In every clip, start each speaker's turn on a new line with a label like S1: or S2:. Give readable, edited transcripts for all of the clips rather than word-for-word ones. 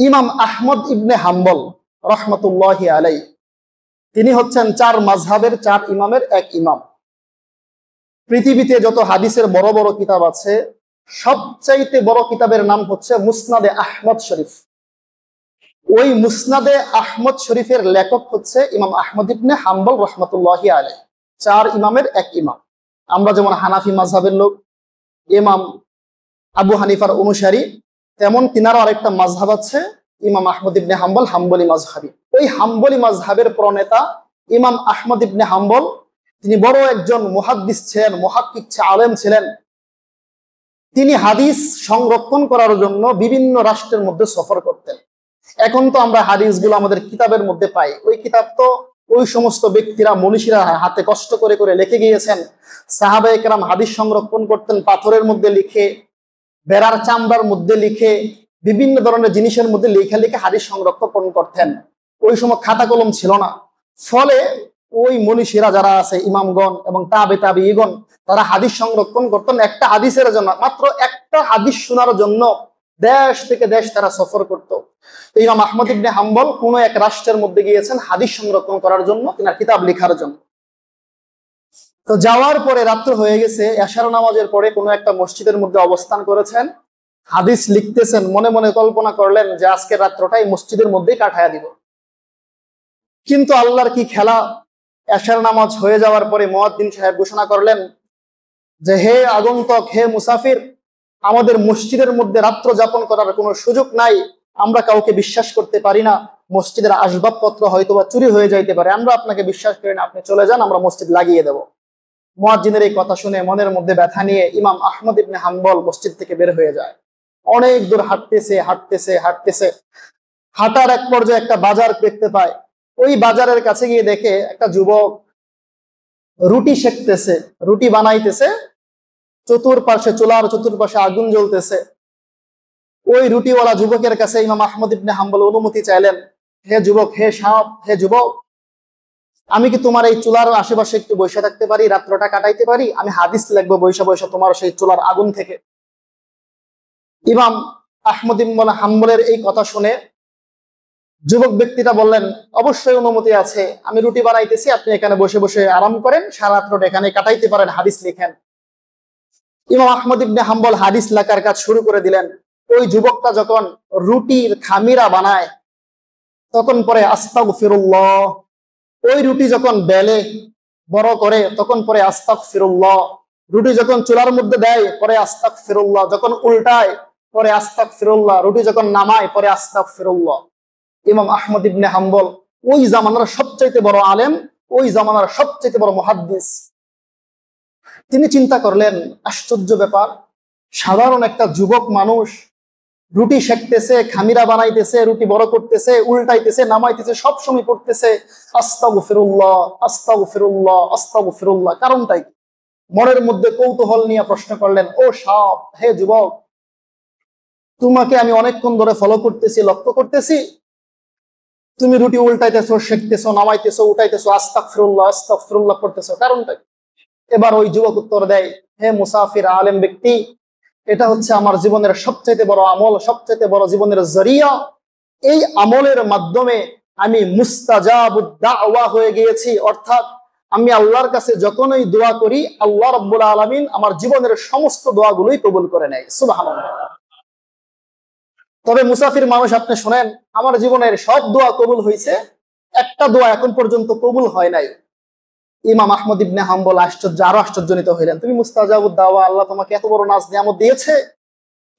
S1: ইমাম আহমদ ইবনে হাম্বল রহমতুল্লাহি আলাই, তিনি হচ্ছেন 4 মাযহাবের 4 ইমামের এক ইমাম। পৃথিবীতে যত হাদিসের বড় বড় কিতাব আছে, সবচাইতে বড় কিতাবের নাম হচ্ছে মুসনাদে আহমদ শরীফ। ওই মুসনাদে আহমদ শরীফের লেখক হচ্ছে ইমাম আহমদ ইবনে হাম্বল রহমতুল্লাহি আলাই, 4 ইমামের এক ইমাম। আমরা যেমন হানাফি মাযহাবের লোক, ইমাম আবু হানিফার অনুসারী, তেমন তিনারও আরেকটা মাযহাব আছে, ইমাম আহমদ ইবনে হাম্বল হাম্বলি মাযহাবী। ওই হাম্বলি মাযহাবের প্রণেতা ইমাম আহমদ ইবনে হাম্বল, তিনি বড় একজন মুহাদ্দিস ছিলেন, মুহাক্কিক আলেম ছিলেন। তিনি হাদিস সংরক্ষণ করার জন্য বিভিন্ন রাষ্ট্রের মধ্যে সফর করতেন। এখন তো আমরা হাদিসগুলো আমাদের কিতাবের মধ্যে পাই, ওই কিতাব তো ওই সমস্ত ব্যক্তিরা, মনীষীরা হাতে কষ্ট করে করে লিখে গিয়েছেন। সাহাবায়ে কেরাম হাদিস সংরক্ষণ করতেন পাথরের মধ্যে লিখে, বেড়ার চামড়ার মধ্যে লিখে, বিভিন্ন ধরনের জিনিসের মধ্যে লিখে লিখে হাদিস সংরক্ষণ করতেন। ওই সময় খাতা কলম ছিল না, ফলে ওই মনীষীরা যারা আছে, ইমামগণ এবং তাবেঈগণ, তারা হাদিস সংরক্ষণ করতেন একটা হাদিসের জন্য, মাত্র একটা হাদিস শোনার জন্য দেশ থেকে দেশ তারা সফর করত। ইমাম আহমদ ইবনে হাম্বল কোন এক রাষ্ট্রের মধ্যে গিয়েছেন হাদিস সংরক্ষণ করার জন্য, তিনার কিতাব লেখার জন্য। তো যাওয়ার পরে রাত্র হয়ে গেছে, এশার নামাজের পরে কোনো একটা মসজিদের মধ্যে অবস্থান করেছেন, হাদিস লিখতেছেন। মনে মনে কল্পনা করলেন যে আজকের রাত্রটাই মসজিদের মধ্যেই কাটায়া দিব। কিন্তু আল্লাহর কি খেলা, এশার নামাজ হয়ে যাওয়ার পরে মুয়াজ্জিন সাহেব ঘোষণা করলেন যে হে আগন্তুক, হে মুসাফির, আমাদের মসজিদের মধ্যে রাত্র যাপন করার কোনো সুযোগ নাই, আমরা কাউকে বিশ্বাস করতে পারি না, মসজিদের আসবাবপত্র হয়তোবা চুরি হয়ে যাইতে পারে, আমরা আপনাকে বিশ্বাস করি না, আপনি চলে যান, আমরা মসজিদ লাগিয়ে দেব। মুয়াজ্জিনের এই কথা শুনে মনের মধ্যে ব্যথা নিয়ে ইমাম আহমদ ইবনে হাম্বল মসজিদ থেকে বের হয়ে যায়। অনেক দূর হাঁটতেছে হাঁটতেছে হাঁটতেছে, হাঁটার এক পর্যায়ে একটা বাজার দেখতে পায়। ওই বাজারের কাছে গিয়ে দেখে একটা যুবক রুটি সেকতেছে, রুটি বানাইতেছে, চতুর্পাশে চুলার চতুর্পাশে আগুন জ্বলতেছে। ওই রুটিওয়ালা যুবকের কাছে ইমাম আহমদ ইবনে হাম্বল অনুমতি চাইলেন, হে যুবক, হে সাহেব, হে যুবক, আমি কি তোমার এই চুলার আশেপাশে একটু বসে থাকতে পারি, রাত্রটা কাটাইতে পারি? আমি হাদিস লিখবো বৈশা বৈশা তোমার সেই চুলার আগুন থেকে। ইমাম আহমদ ইবনে হাম্বলের এই কথা শুনে যুবক ব্যক্তিটা বললেন, অবশ্যই অনুমতি আছে, আমি রুটি বানাইতেছি, আপনি এখানে বসে বসে আরাম করেন, সারা রাত্রটা এখানে কাটাইতে পারেন, হাদিস লিখেন। ইমাম আহমদ ইবনে হাম্বল হাদিস লেখার কাজ শুরু করে দিলেন। ওই যুবকটা যখন রুটির খামিরা বানায়, তখন পরে আস্তাগফিরুল্লাহ, ওই রুটি যখন বেলে বড় করে তখন পরে আস্তাগফিরুল্লাহ, রুটি যখন চুলার মধ্যে দেয় পরে আস্তাগফিরুল্লাহ, যখন উল্টায় পরে আস্তাগফিরুল্লাহ, রুটি যখন নামায় পরে আস্তাগফিরুল্লাহ। ইমাম আহমদ ইবনে হাম্বল ওই জামানার সবচাইতে বড় আলেম, ওই জামানার সবচাইতে বড় মুহাদ্দিস। তিনি চিন্তা করলেন, আশ্চর্য ব্যাপার, সাধারণ একটা যুবক মানুষ রুটি সেকতেছে, খামিরা বানাইতেছে, রুটি বড় করতেছে, উল্টাইতেছে, নামাইতেছে, সব সময় পড়তেছে আস্তাগফিরুল্লাহ আস্তাগফিরুল্লাহ আস্তাগফিরুল্লাহ। কারণটাই কি? মনের মধ্যে কৌতূহল নিয়ে প্রশ্ন করলেন, ও সাহেব, হে যুবক, তোমাকে আমি অনেকক্ষণ ধরে ফলো করতেছি, লক্ষ্য করতেছি, তুমি রুটি উল্টাইতেছো, সেকতেছো, নামাইতেছো, উঠাইতেছো, আস্তাগফিরুল্লাহ আস্তাগফিরুল্লাহ করতেছো, কারণটা কি? এবার ওই যুবক উত্তর দেয়, হে মুসাফির আলেম ব্যক্তি, এটা হচ্ছে আমার জীবনের সবচেয়ে বড় আমল, সবচেয়ে বড় জীবনের জরিয়া। এই আমলের মাধ্যমে আমি মুস্তাজাবুদ দাওয়া হয়ে গিয়েছি, অর্থাৎ আমি আল্লাহর কাছে যখনই দোয়া করি, আল্লাহ রাব্বুল আলামিন আমার জীবনের সমস্ত দোয়াগুলোই কবুল করে নেয়। সুবহানাল্লাহ। তবে মুসাফির মানুষ, আপনি শুনেন, আমার জীবনের সব দোয়া কবুল হয়েছে, একটা দোয়া এখন পর্যন্ত কবুল হয় নাই। ইমাম আহমদ ইবনে হাম্বল আরো আশ্চর্যজনিত হইলেন, তুমি মুস্তাজাবুদ দাওয়া, আল্লাহ তোমাকে এত বড় নাজ নিয়ামত দিয়েছে,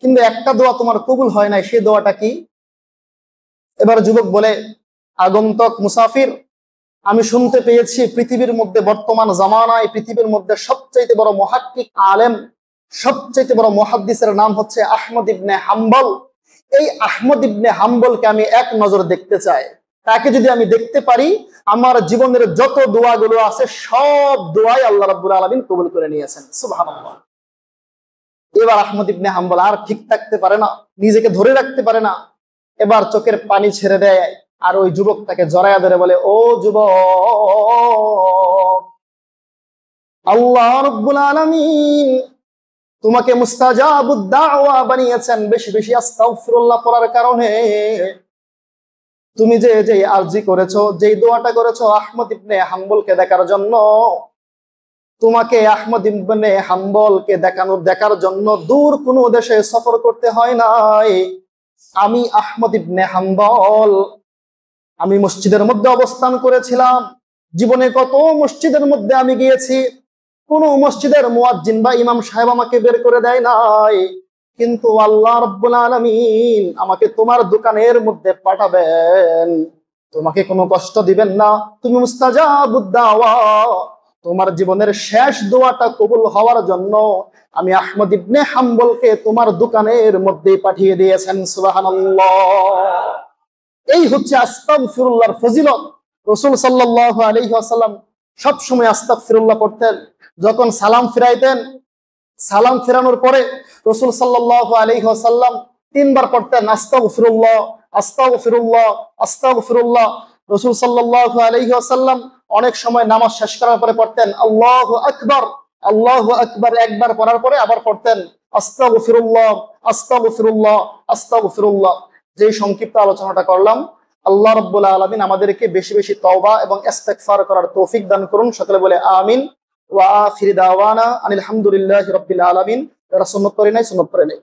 S1: কিন্তু একটা দোয়া তোমার কবুল হয় নাই, সেই দোয়াটা কি? এবার যুবক বলে, আগন্তুক মুসাফির, আমি শুনতে পেয়েছি পৃথিবীর মধ্যে বর্তমান জামানায় পৃথিবীর মধ্যে সবচাইতে বড় মুহাক্কিক আলেম, সবচাইতে বড় মুহাদ্দিসের নাম হচ্ছে আহমদ ইবনে হাম্বল। এই আহমদ ইবনে হাম্বলকে আমি এক নজর দেখতে চাই, তাকে যদি আমি দেখতে পারি, আমার জীবনের যত দোয়াগুলো আছে সব দোয়াই আল্লাহ রাব্বুল আলামিন কবুল করে নিয়েছেন। সুবহানাল্লাহ। এবার আহমদ ইবনে হাম্বল আর ঠিক থাকতে পারে না, নিজেকে ধরে রাখতে পারে না, এবার চোখের পানি ছেড়ে দেয়, আর ওই যুবকটাকে জড়ায়া ধরে বলে, ও যুবক, আল্লাহ রাব্বুল আলামিন তোমাকে মুস্তাজাবুদ দাওয়া বানিয়েছেন বেশি বেশি আস্তাগফিরুল্লাহ পড়ার কারণে। তুমি যে আরজি করেছো, যেই দোয়াটা করেছো আহমদ ইবনে হাম্বলকে দেখার জন্য, তোমাকে আহমদ ইবনে হাম্বলকে দেখার জন্য দূর কোনো দেশে সফর করতে হয় নাই। আমি আহমদ ইবনে হাম্বল, আমি মসজিদের মধ্যে অবস্থান করেছিলাম। জীবনে কত মসজিদের মধ্যে আমি গিয়েছি, কোন মসজিদের মুয়াজ্জিন বা ইমাম সাহেব আমাকে বের করে দেয় নাই, কিন্তু আল্লাহ রাব্বুল আলামিন আমাকে তোমার দোকানের মধ্যে পাঠাবেন, তোমাকে কোনো কষ্ট দিবেন না, তুমি মুস্তাজাবুদ দাওয়া। তোমার জীবনের শেষ দোয়াটা কবুল হওয়ার জন্য আমি আহমদ ইবনে হাম্বলকে তোমার দোকানের মধ্যে পাঠিয়ে দিয়েছেন। সুবহানাল্লাহ। এই হচ্ছে আস্তাগফিরুল্লাহর ফজিলত। রাসূল সাল্লাল্লাহু আলাইহি ওয়াসাল্লাম সব সময় আস্তাগফিরুল্লাহ পড়তেন। যখন সালাম ফিরাইতেন, সালাম ফেরানোর পরে রাসূল সাল্লাল্লাহু আলাইহি ওয়াসাল্লাম তিনবার পড়তেন আস্তাগফিরুল্লাহ, আস্তাগফিরুল্লাহ, আস্তাগফিরুল্লাহ। রাসূল সাল্লাল্লাহু আলাইহি ওয়াসাল্লাম অনেক সময় নামাজ শেষ করার পরে পড়তেন আল্লাহু আকবার, আল্লাহু আকবার। একবার পড়ার পরে আবার পড়তেন আস্তাগফিরুল্লাহ, আস্তাগফিরুল্লাহ, আস্তাগফিরুল্লাহ। যে সংক্ষিপ্ত আলোচনাটা করলাম, আল্লাহ রাব্বুল আলামিন আমাদেরকে বেশি বেশি তওবা এবং ইস্তেগফার করার তৌফিক দান করুন। সকলে বলে আমিন। ওয়া আখির দাওয়ানা আনিল হামদুলিল্লাহি রাব্বিল আলামিন। যারা সুন্নাত পড়ে নাই সুন্নাত পড়ে নাই।